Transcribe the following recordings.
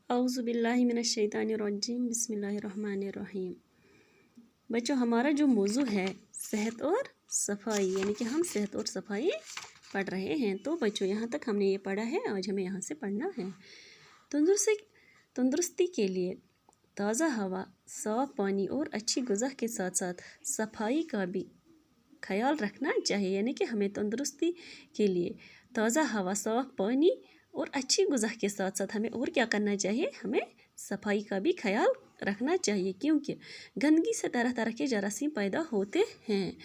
औज़ु बिल्लाहि मिनश्शैतानिर्रजीम बिस्मिल्लाहिर्रहमानिर्रहीम। बच्चों, हमारा जो मौजू है सेहत और सफाई, यानी कि हम सेहत और सफाई पढ़ रहे हैं। तो बच्चों, यहाँ तक हमने ये पढ़ा है, आज हमें यहाँ से पढ़ना है। तंदुरुस्ती के लिए ताज़ा हवा, साफ़ पानी और अच्छी ग़िज़ा के साथ साथ सफाई का भी ख्याल रखना चाहिए। यानी कि हमें तंदुरुस्ती के लिए ताज़ा हवा, साफ़ पानी और अच्छी ग़िज़ा के साथ साथ हमें और क्या करना चाहिए, हमें सफाई का भी ख्याल रखना चाहिए, क्योंकि गंदगी से तरह तरह के जरासीम पैदा होते हैं।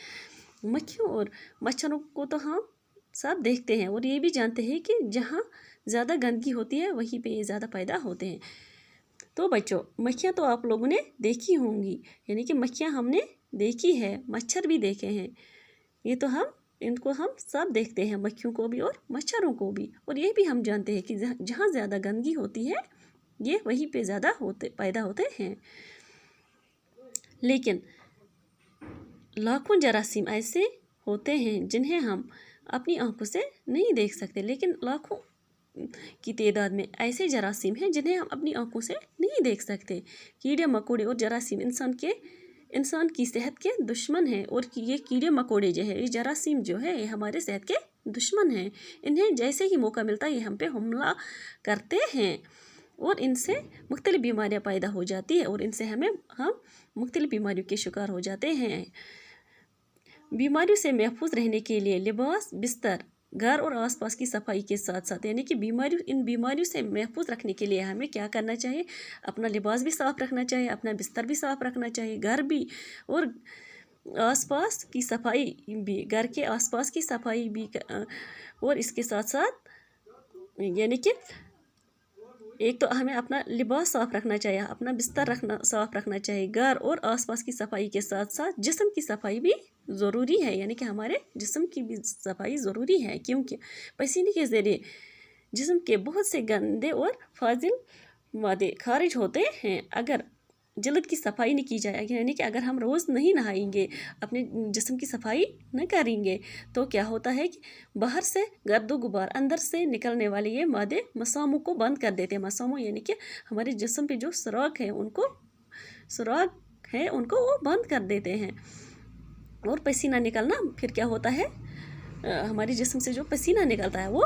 मक्खियों और मच्छरों को तो हम सब देखते हैं और ये भी जानते हैं कि जहाँ ज़्यादा गंदगी होती है वहीं पे ये ज़्यादा पैदा होते हैं। तो बच्चों, मक्खियाँ तो आप लोगों ने देखी होंगी, यानी कि मक्खियाँ हमने देखी है, मच्छर भी देखे हैं। ये तो इनको हम सब देखते हैं, मक्खियों को भी और मच्छरों को भी। और ये भी हम जानते हैं कि जहाँ ज़्यादा गंदगी होती है ये वहीं पे ज़्यादा पैदा होते हैं। लेकिन लाखों जरासीम ऐसे होते हैं जिन्हें हम अपनी आंखों से नहीं देख सकते, लेकिन लाखों की तादाद में ऐसे जरासीम हैं जिन्हें हम अपनी आंखों से नहीं देख सकते। कीड़े मकोड़े और जरासीम इंसान की सेहत के दुश्मन हैं। और ये कीड़े मकोड़े जो है, ये जरासीम जो है, ये हमारे सेहत के दुश्मन हैं। इन्हें जैसे ही मौका मिलता है ये हम पे हमला करते हैं और इनसे मुख्तलिफ बीमारियां पैदा हो जाती है और इनसे हम मुख्तलिफ बीमारियों के शिकार हो जाते हैं। बीमारियों से महफूज रहने के लिए लिबास, बिस्तर, घर और आसपास की सफाई के साथ साथ, यानी कि इन बीमारियों से महफूज रखने के लिए हमें क्या करना चाहिए, अपना लिबास भी साफ़ रखना चाहिए, अपना बिस्तर भी साफ़ रखना चाहिए, घर भी और आसपास की सफाई भी, घर के आसपास की सफाई भी। और इसके साथ साथ यानी कि एक तो हमें अपना लिबास साफ़ रखना चाहिए, अपना बिस्तर साफ़ रखना चाहिए, घर और आसपास की सफाई के साथ साथ जिस्म की सफाई भी ज़रूरी है। यानी कि हमारे जिस्म की भी सफाई ज़रूरी है, क्योंकि पसीने के ज़रिए जिस्म के बहुत से गंदे और फाजिल मादे खारिज होते हैं। अगर जल्द की सफाई नहीं की जाए, यानी कि अगर हम रोज़ नहीं नहाएंगे, अपने जिस्म की सफाई न करेंगे, तो क्या होता है कि बाहर से गर्दो गुबार, अंदर से निकलने वाले ये मादे मसामों को बंद कर देते हैं। मसामों यानी कि हमारे जिस्म पे जो सुराख है उनको वो बंद कर देते हैं। और पसीना निकलना, फिर क्या होता है, हमारे जिस्म से जो पसीना निकलता है वो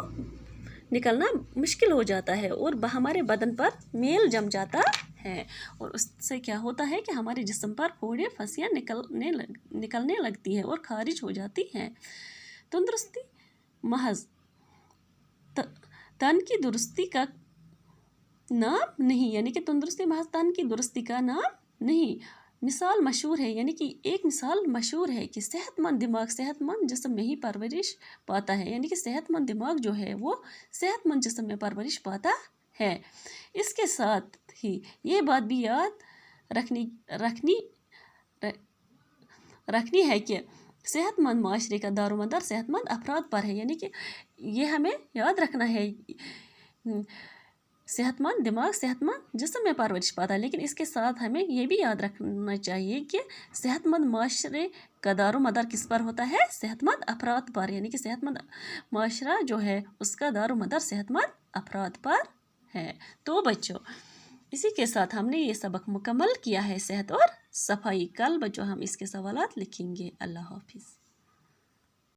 निकलना मुश्किल हो जाता है और हमारे बदन पर मेल जम जाता है और उससे क्या होता है कि हमारे जिस्म पर फोड़े फंसियाँ निकलने लगती है और खारिज हो जाती है। तंदुरुस्ती महज तन की दुरुस्ती का नाम नहीं, यानी कि तंदुरुस्ती महज तन की दुरुस्ती का नाम नहीं। मिसाल मशहूर है, यानी कि एक मिसाल मशहूर है कि सेहतमंद दिमाग सेहतमंद जिस्म में ही परवरिश पाता है। यानी कि सेहतमंद दिमाग जो है वो सेहतमंद जिस्म में परवरिश पाता है। इसके साथ ही ये बात भी याद रखनी है कि सेहतमंद माशरे का दारोमदार सेहतमंद अफराद पर है। यानी कि ये हमें याद रखना है, सेहतमंद दिमाग सेहतमंद जिस्म में परवरिश पाता है, लेकिन इसके साथ हमें ये भी याद रखना चाहिए कि सेहतमंद माशरे का दारोमदार किस पर होता है, सेहतमंद अफराद पर। यानी कि सेहतमंद माशरा जो है उसका दारोमदार सेहतमंद अफराद पर है। तो बच्चों, इसी के साथ हमने ये सबक मुकम्मल किया है, सेहत और सफाई। कल बच्चों हम इसके सवालात लिखेंगे। अल्लाह हाफिज़।